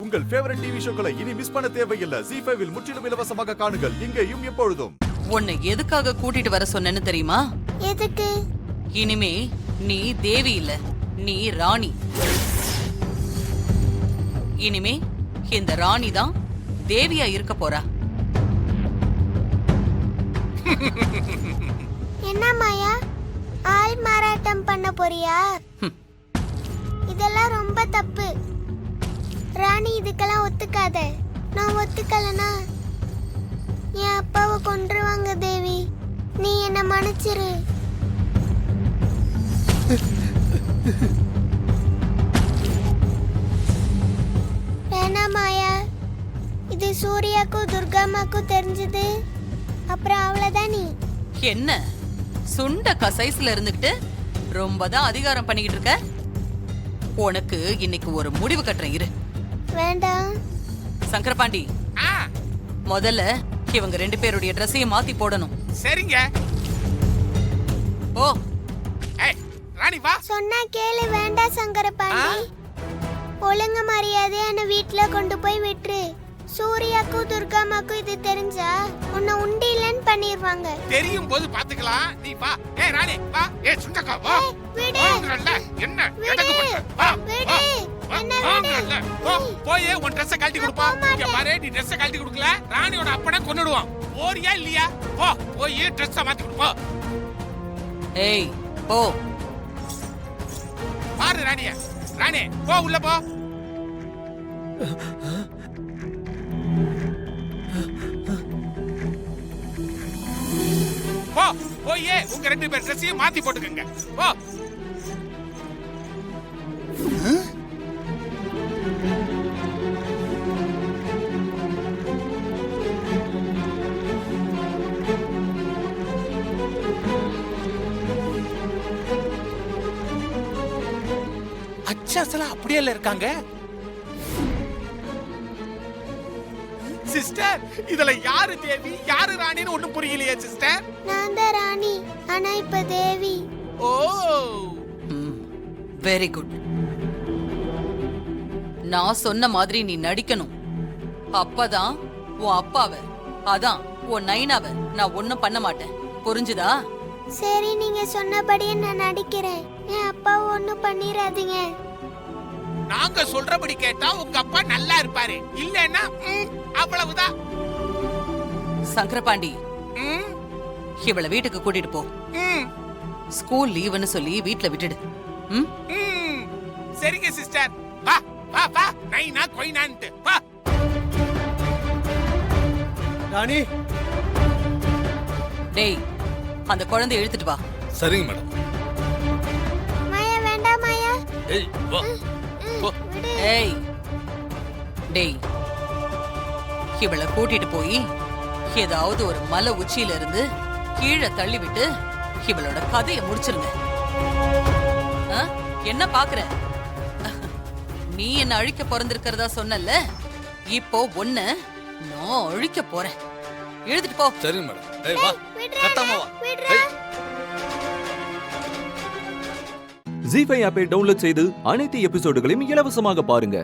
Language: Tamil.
உங்கள் ஃபேவரட் டிவி ஷோக்களை இனி மிஸ் பண்ண தேவையில்லை. ZEE5 இல் முற்றிலும் இலவசமாக காணுங்கள். இங்கேயும் எப்பொழுதும். உன்னை எதுக்காக கூட்டிட்டு வர சொன்னேன்னு தெரியுமா? எதுக்கு? இனிமே நீ தேவி இல்ல, நீ ராணி. இனிமே இந்த ராணி தான் தேவியா இருக்க போறா. என்ன மாயா, ஆள் மாறாட்டம் பண்ண போறியா? இதெல்லாம் ரொம்ப தப்பு. ராணி இதுக்கெல்லாம் ஒத்துக்காத. நான் ஒத்துக்கலனா என் அப்பாவை கொன்றுவாங்க. தேவி, நீ என்ன மன்னிச்சிரு. வேணா மாயா, இது சூர்யாக்கும் துர்காமாக்கும் தெரிஞ்சது அப்புறம் அவ்வளவுதான். நீ என்ன சுண்ட கசைஸ்ல இருந்துகிட்டு ரொம்பதான் அதிகாரம் பண்ணிக்கிட்டு இருக்க. உனக்கு இன்னைக்கு ஒரு முடிவு கட்டுறேன் இரு. வேண்டாம் சங்கரபாண்டி, முதல்ல இவங்க 2 பேருடைய ட்ரெஸ்ஸையும் மாத்தி போடணும். சரிங்க. ஓ ராணி வா. சொன்னா கேளு. வேண்டாம் சங்கரபாண்டி, ஒழுங்கு மரியாதையா என்ன வீட்டுல கொண்டு போய் விட்டுரு. சூர்யாக்கும் துர்காமாக்கும் இது தெரிஞ்சா உன்னை உண்டி இல்லன்னு பண்ணிடுவாங்க. தெரியும் போது பாத்துக்கலாம். நீ வா. ராணி வா. சுண்டக்கா வா. விடு. என்ன எடக்கு பண்ற? வா. விடு. என்ன விடு. போய் உன் Dress கழட்டி கொடுப்பா. இங்க பாரு, நீ Dress கழட்டி கொடுக்கல ராணியோட அப்பனை கொன்னுடுவான். போறியா இல்லையா? போ, போய் Dress மாத்தி கொடுப்பா. ஏய் போ. பாரு ராணியா. ராணி போ, உள்ள போ. போ, போய் உங்க 2 பேர் ட்ரெஸ்ஸையும் மாத்தி போட்டுக்கங்க. போ. அச்சாசலா அப்படியே இருக்காங்க. சிஸ்டர், இதுல யாரு தேவி யாரு ராணின்னு ஒண்ணும் புரியலையே சிஸ்டர். நான் தான் ராணி, ஆனா இப்ப தேவி. ஓ வெரி குட். நான் சொன்ன மாதிரி நீ நடிக்கணும். அப்பதான் உன் அப்பாவை, அதான் உன் நைனாவை நான் ஒண்ணும் பண்ண மாட்டேன். புரிஞ்சுதா? சரி, நீங்க சொன்னபடியே நான் நடிக்கிறேன். என் அப்பாவை ஒண்ணும் பண்ணிராதீங்க. நாங்க சொல்றபடி கேட்டா உங்க அப்பா நல்லா இருப்பாரு, இல்லன்னா அவ்வளவுதான். சங்கரபாண்டி, இவளை வீட்டுக்கு கூட்டிட்டு போ. ஸ்கூல் லீவுன்னு சொல்லி வீட்ல விட்டுடு. சரிங்க சிஸ்டர். வா வா வா. நைனா கொய்னான்ட்டு வா. ராணி, டேய், அந்த குழந்தையை இழுத்துட்டு வா. சரிங்க மேடம். மாயா, வேண்டாம் மாயா. ஏய் வா. விடு. ஏய் டேய், இவளை கூட்டிட்டு போய் ஏதாவது ஒரு மலை உச்சியில இருந்து கீழே தள்ளி விட்டு இவளோட கதையை முடிச்சிருங்க. என்ன பாக்குற? நீ என்ன அழிக்க பிறந்திருக்கிறதா சொன்னல, இப்போ ஒண்ணு நான் அழிக்க போறேன். எழுதிட்டு போ. சரிங்க மேடம். ஏய் வா. விடுடா. கட்டாம வா. விடுடா. ZEE5 ஆப்பை டவுன்லோட் செய்து அனைத்து எபிசோடுகளையும் இலவசமாக பாருங்க.